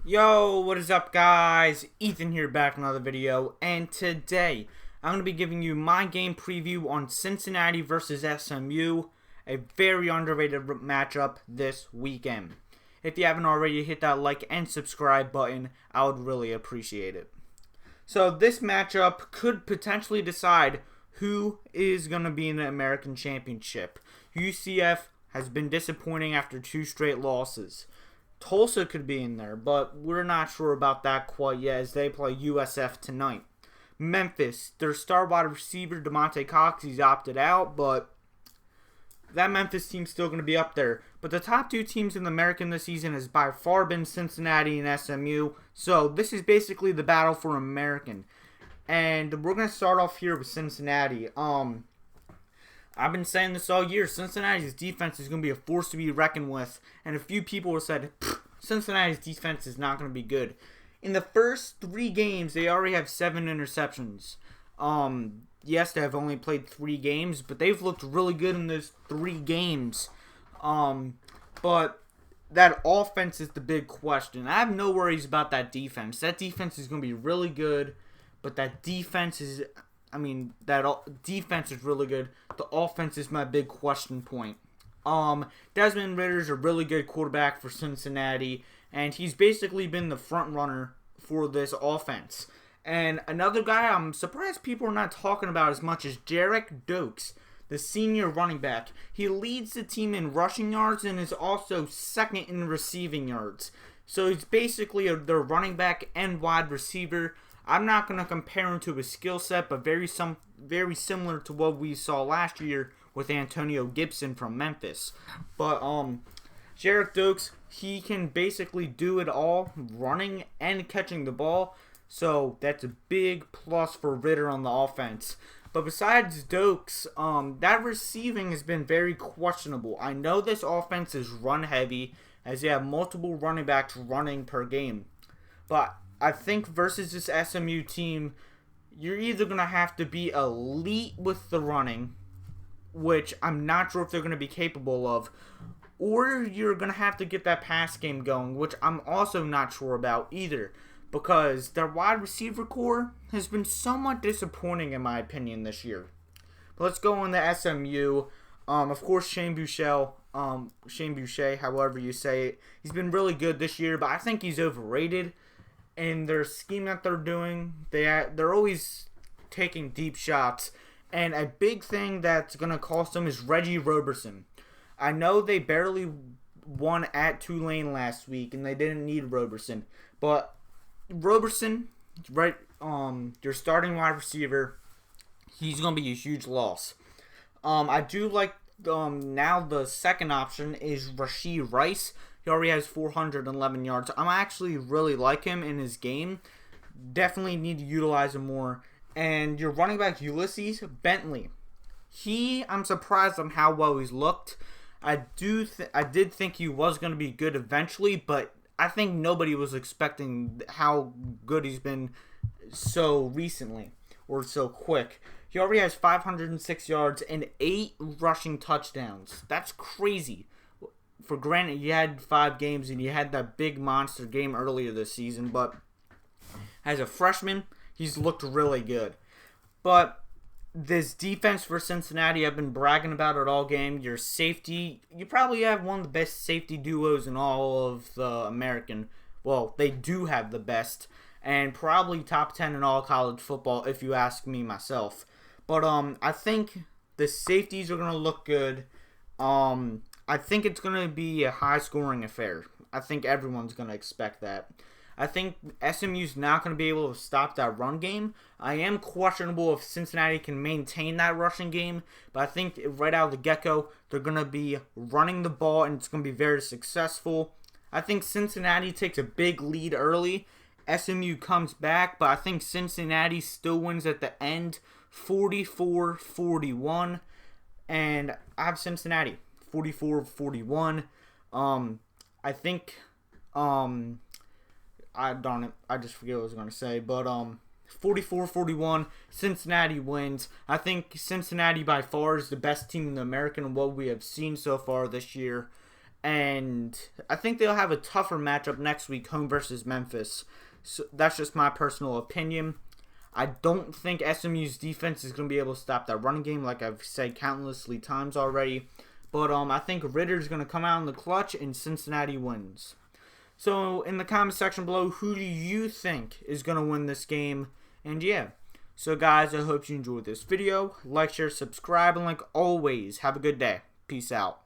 Yo, what is up guys? Ethan here back in another video, and today I'm going to be giving you my game preview on Cincinnati versus SMU, a very underrated matchup this weekend. If you haven't already, hit that like and subscribe button, I would really appreciate it. So this matchup could potentially decide who is going to be in the American Championship. UCF has been disappointing after 2 straight losses. Tulsa could be in there, but we're not sure about that quite yet as they play USF tonight. Memphis, their star wide receiver, DeMonte Cox, he's opted out, but that Memphis team's still going to be up there. But the top 2 teams in the American this season has by far been Cincinnati and SMU, so this is basically the battle for American. And we're going to start off here with Cincinnati. I've been saying this all year. Cincinnati's defense is going to be a force to be reckoned with. And a few people have said, Cincinnati's defense is not going to be good. In the first 3 games, they already have 7 interceptions. Yes, they have only played 3 games, but they've looked really good in those 3 games. But that offense is the big question. I have no worries about that defense. That defense is going to be really good, but that defense is... that defense is really good. The offense is my big question point. Desmond Ritter's a really good quarterback for Cincinnati, and he's basically been the front runner for this offense. And another guy I'm surprised people are not talking about as much is Derrick Doakes, the senior running back. He leads the team in rushing yards and is also second in receiving yards. So he's basically their running back and wide receiver. I'm not going to compare him to his skill set, but very similar to what we saw last year with Antonio Gibson from Memphis. But Derrick Doakes, he can basically do it all, running and catching the ball. So that's a big plus for Ritter on the offense. But besides Doakes, that receiving has been very questionable. I know this offense is run heavy, as they have multiple running backs running per game. But I think versus this SMU team, you're either going to have to be elite with the running, which I'm not sure if they're going to be capable of, or you're going to have to get that pass game going, which I'm also not sure about either, because their wide receiver core has been somewhat disappointing in my opinion this year. But let's go on to SMU. Of course, Shane Boucher, however you say it, he's been really good this year, but I think he's overrated. And their scheme that they're doing, they're always taking deep shots. And a big thing that's going to cost them is Reggie Roberson. I know they barely won at Tulane last week, and they didn't need Roberson. But Roberson, right, your starting wide receiver, he's going to be a huge loss. I do like now the second option is Rashee Rice. He already has 411 yards. I actually really like him in his game. Definitely need to utilize him more. And your running back, Ulysses Bentley. I'm surprised on how well he's looked. I did think he was going to be good eventually, but I think nobody was expecting how good he's been so recently or so quick. He already has 506 yards and 8 rushing touchdowns. That's crazy. For granted, you had 5 games and you had that big monster game earlier this season, but as a freshman, he's looked really good. But this defense for Cincinnati, I've been bragging about it all game. Your safety, you probably have one of the best safety duos in all of the American. Well, they do have the best, and probably top 10 in all college football if you ask me myself. But I think the safeties are going to look good. I think it's going to be a high-scoring affair. I think everyone's going to expect that. I think SMU's not going to be able to stop that run game. I am questionable if Cincinnati can maintain that rushing game, but I think right out of the get-go, they're going to be running the ball, and it's going to be very successful. I think Cincinnati takes a big lead early. SMU comes back, but I think Cincinnati still wins at the end, 44-41, and I have Cincinnati. 44-41. I think I just forget what I was going to say, but 44-41, Cincinnati wins. I think Cincinnati by far is the best team in the American and what we have seen so far this year. And I think they'll have a tougher matchup next week, home versus Memphis. So that's just my personal opinion. I don't think SMU's defense is going to be able to stop that running game, like I've said countlessly times already. But I think Ritter's going to come out in the clutch and Cincinnati wins. So in the comment section below, who do you think is going to win this game? And yeah, so guys, I hope you enjoyed this video. Like, share, subscribe, and like always, have a good day. Peace out.